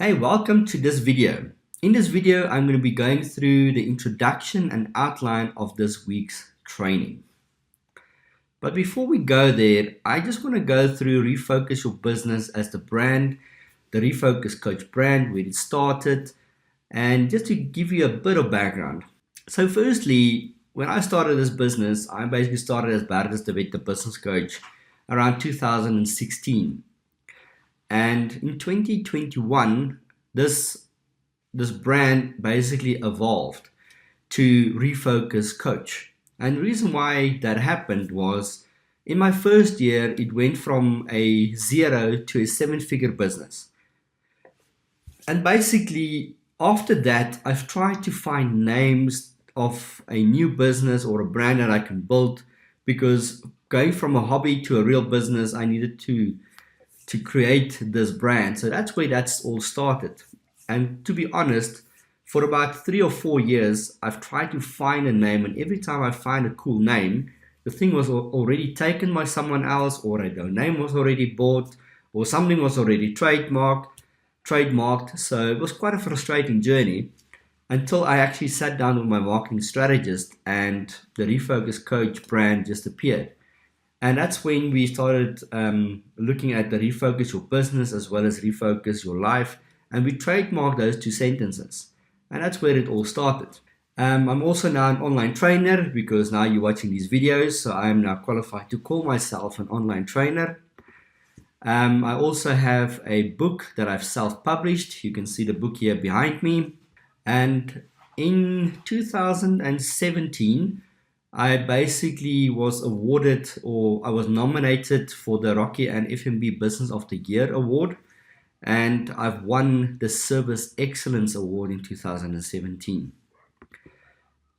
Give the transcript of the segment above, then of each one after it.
Hey, welcome to this video. In this video, I'm going to be going through the introduction and outline of this week's training. But before we go there, I just want to go through Refocus Your Business as the brand, the Refocus Coach brand, where it started, and just to give you a bit of background. So firstly, when I started this business, I basically started as Bertus, the business coach, around 2016. And in 2021, this brand basically evolved to Refocus Coach. And the reason why that happened was in my first year, it went from a 0 to a 7-figure business. And basically, after that, I've tried to find names of a new business or a brand that I can build, because going from a hobby to a real business, I needed to create this brand. So that's where that's all started. And to be honest, for about 3 or 4 years, I've tried to find a name, and every time I find a cool name, the thing was already taken by someone else, or a name was already bought, or something was already trademarked. So it was quite a frustrating journey until I actually sat down with my marketing strategist and the Refocus Coach brand just appeared. And that's when we started looking at the Refocus Your Business as well as Refocus Your Life. And we trademarked those two sentences. And that's where it all started. I'm also now an online trainer, because now you're watching these videos. So I'm now qualified to call myself an online trainer. I also have a book that I've self-published. You can see the book here behind me. And in 2017, I basically was awarded, or I was nominated for the Rocky and F&B Business of the Year award, and I've won the Service Excellence Award in 2017.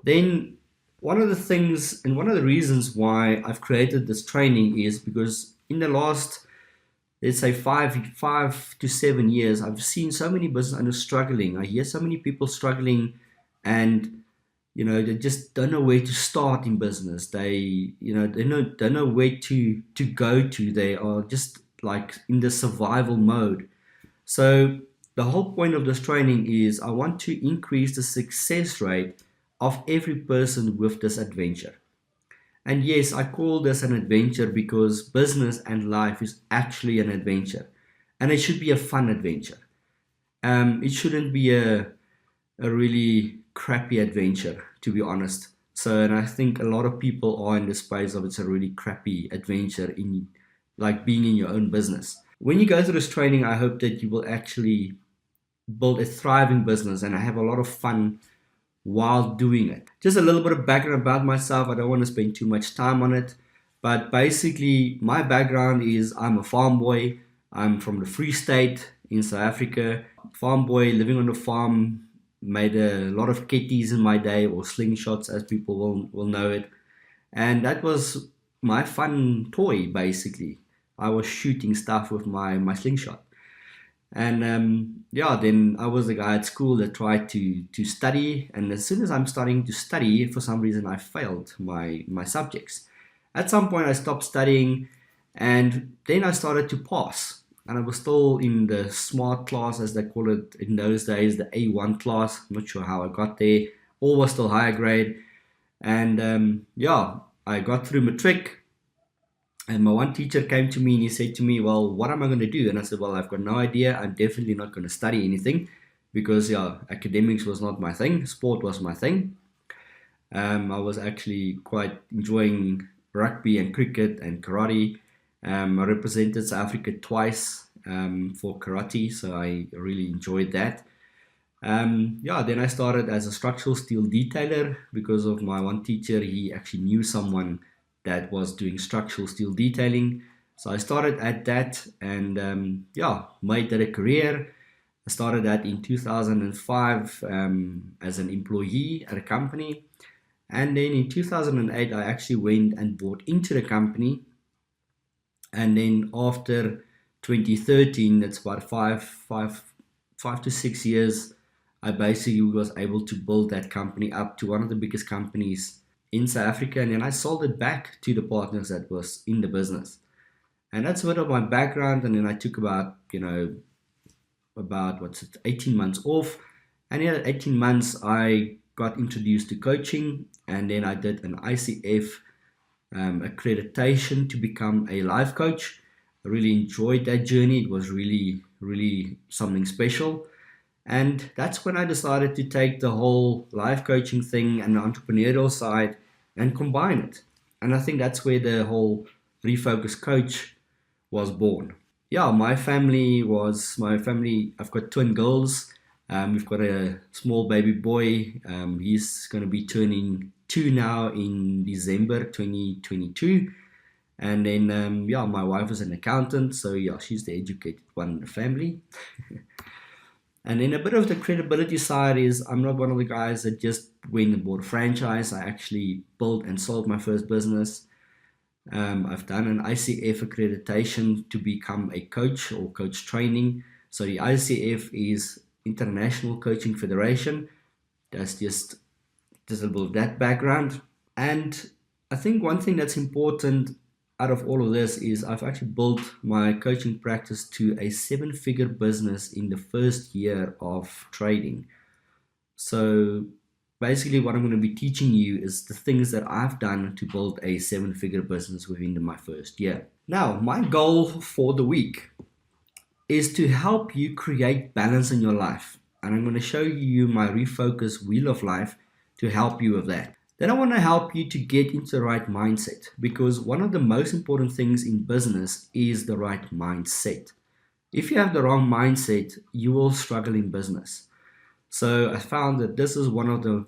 Then one of the things and one of the reasons why I've created this training is because in the last, let's say 5 to 7 years, I've seen so many business owners struggling. I hear so many people struggling, and they just don't know where to start in business. They don't know where to go to. They are just like in the survival mode. So the whole point of this training is I want to increase the success rate of every person with this adventure. And yes, I call this an adventure because business and life is actually an adventure, and it should be a fun adventure. It shouldn't be a really crappy adventure, to be honest. So, and I think a lot of people are in the space of it's a really crappy adventure in like being in your own business. When you go through this training, I hope that you will actually build a thriving business and I have a lot of fun while doing it. Just a little bit of background about myself. I don't want to spend too much time on it, but basically my background is I'm a farm boy. I'm from the Free State in South Africa. Farm boy living on the farm. Made a lot of kitties in my day, or slingshots as people will know it. And that was my fun toy, basically. I was shooting stuff with my slingshot. And then I was the guy at school that tried to study. And as soon as I'm starting to study, for some reason I failed my subjects. At some point I stopped studying, and then I started to pass. And I was still in the smart class, as they call it in those days, the A1 class. I'm not sure how I got there. All was still higher grade. And I got through matric. And my one teacher came to me and he said to me, well, what am I going to do? And I said, well, I've got no idea. I'm definitely not going to study anything, because academics was not my thing. Sport was my thing. I was actually quite enjoying rugby and cricket and karate. I represented South Africa twice for karate, so I really enjoyed that. Then I started as a structural steel detailer because of my one teacher. He actually knew someone that was doing structural steel detailing. So I started at that and made that a career. I started that in 2005 as an employee at a company. And then in 2008, I actually went and bought into the company. And then after 2013, that's about five to 6 years, I basically was able to build that company up to one of the biggest companies in South Africa. And then I sold it back to the partners that was in the business. And that's a bit of my background. And then I took about, about, 18 months off. And in that 18 months, I got introduced to coaching, and then I did an ICF accreditation to become a life coach. I really enjoyed that journey. It was really, really something special. And that's when I decided to take the whole life coaching thing and the entrepreneurial side and combine it. And I think that's where the whole Refocus Coach was born. Yeah, my family. I've got twin girls. We've got a small baby boy. He's going to be turning 2 now in December 2022. And then, yeah, my wife is an accountant. So, yeah, she's the educated one in the family. And then a bit of the credibility side is I'm not one of the guys that just went and bought a franchise. I actually built and sold my first business. I've done an ICF accreditation to become a coach or coach training. So the ICF is International Coaching Federation. That's just a little bit of that background. And I think one thing that's important out of all of this is I've actually built my coaching practice to a 7-figure business in the first year of trading. So basically what I'm going to be teaching you is the things that I've done to build a 7-figure business within my first year. Now, my goal for the week is to help you create balance in your life. And I'm going to show you my Refocus Wheel of Life to help you with that. Then I want to help you to get into the right mindset, because one of the most important things in business is the right mindset. If you have the wrong mindset, you will struggle in business. So I found that this is one of the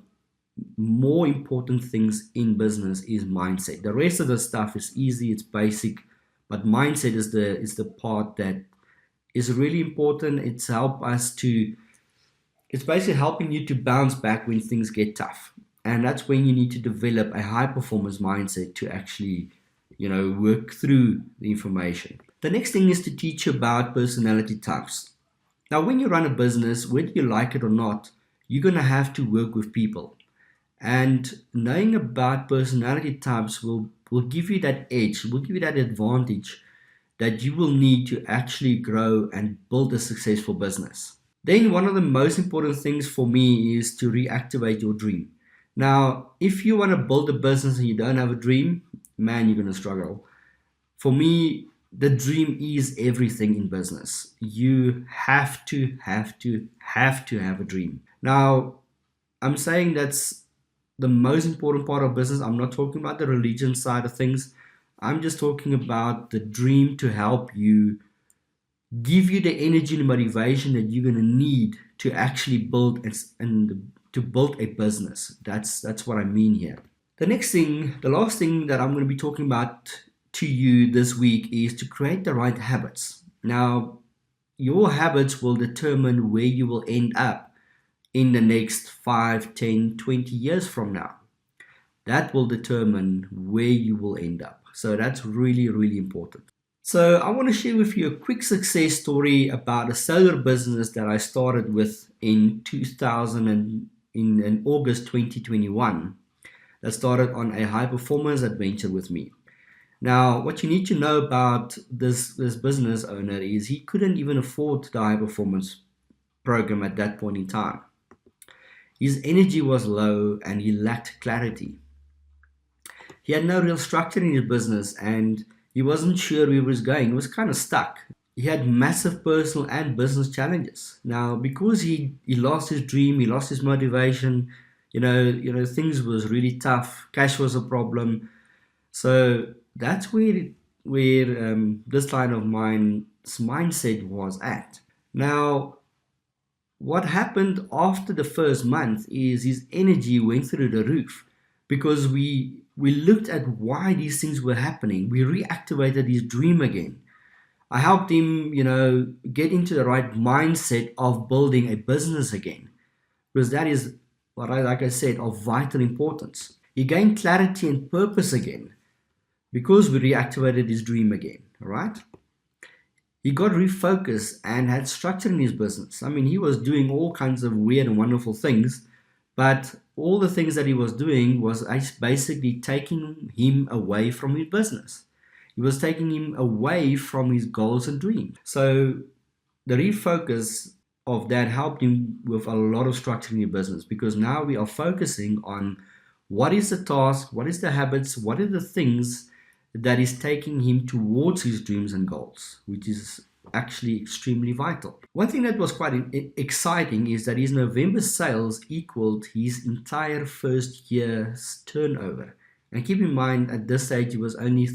more important things in business is mindset. The rest of the stuff is easy, it's basic, but mindset is the part that is really important. It's basically helping you to bounce back when things get tough. And that's when you need to develop a high performance mindset to actually, work through the information. The next thing is to teach you about personality types. Now, when you run a business, whether you like it or not, you're going to have to work with people. And knowing about personality types will give you that edge, will give you that advantage that you will need to actually grow and build a successful business. Then one of the most important things for me is to reactivate your dream. Now, if you want to build a business and you don't have a dream, man, you're going to struggle. For me, the dream is everything in business. You have to have a dream. Now, I'm saying that's the most important part of business. I'm not talking about the religion side of things. I'm just talking about the dream to help you, give you the energy and motivation that you're going to need to actually build and to build a business. That's what I mean here. The last thing that I'm going to be talking about to you this week is to create the right habits. Now, your habits will determine where you will end up in the next 5, 10, 20 years from now. That will determine where you will end up. So that's really, really important. So I want to share with you a quick success story about a solar business that I started with in August 2021. That started on a high performance adventure with me. Now, what you need to know about this business owner is he couldn't even afford the high performance program at that point in time. His energy was low and he lacked clarity. He had no real structure in his business and he wasn't sure where he was going. He was kind of stuck. He had massive personal and business challenges. Now, because he lost his dream, he lost his motivation, things was really tough. Cash was a problem. So that's where this line of mindset was at. Now, what happened after the first month is his energy went through the roof because we looked at why these things were happening. We reactivated his dream again. I helped him, get into the right mindset of building a business again, because that is like I said, of vital importance. He gained clarity and purpose again because we reactivated his dream again, all right? He got refocused and had structure in his business. I mean, he was doing all kinds of weird and wonderful things, but all the things that he was doing was basically taking him away from his business. It was taking him away from his goals and dreams. So the refocus of that helped him with a lot of structuring your business, because now we are focusing on what is the task, what is the habits, what are the things that is taking him towards his dreams and goals, which is actually extremely vital. One thing that was quite exciting is that his November sales equaled his entire first year's turnover. And keep in mind, at this stage, he was only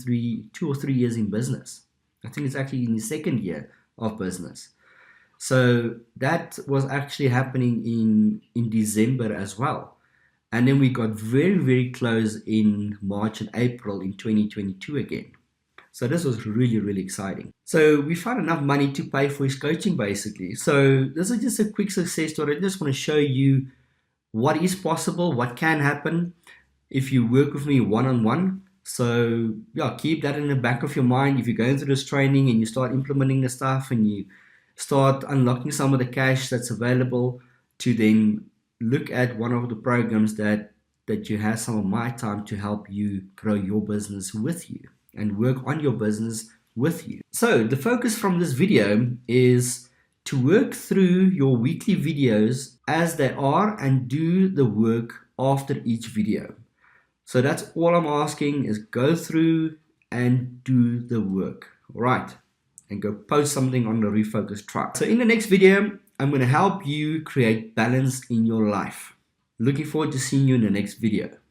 2 or 3 years in business. I think it's actually in his second year of business. So that was actually happening in December as well. And then we got very, very close in March and April in 2022 again. So this was really, really exciting. So we found enough money to pay for his coaching basically. So this is just a quick success story. I just want to show you what is possible, what can happen if you work with me one-on-one. So yeah, keep that in the back of your mind. If you're going through this training and you start implementing the stuff and you start unlocking some of the cash that's available, to then look at one of the programs that you have some of my time to help you grow your business with you and work on your business with you. So the focus from this video is to work through your weekly videos as they are and do the work after each video. So that's all I'm asking, is go through and do the work. All right, and go post something on the Refocus Tribe. So in the next video, I'm going to help you create balance in your life. Looking forward to seeing you in the next video.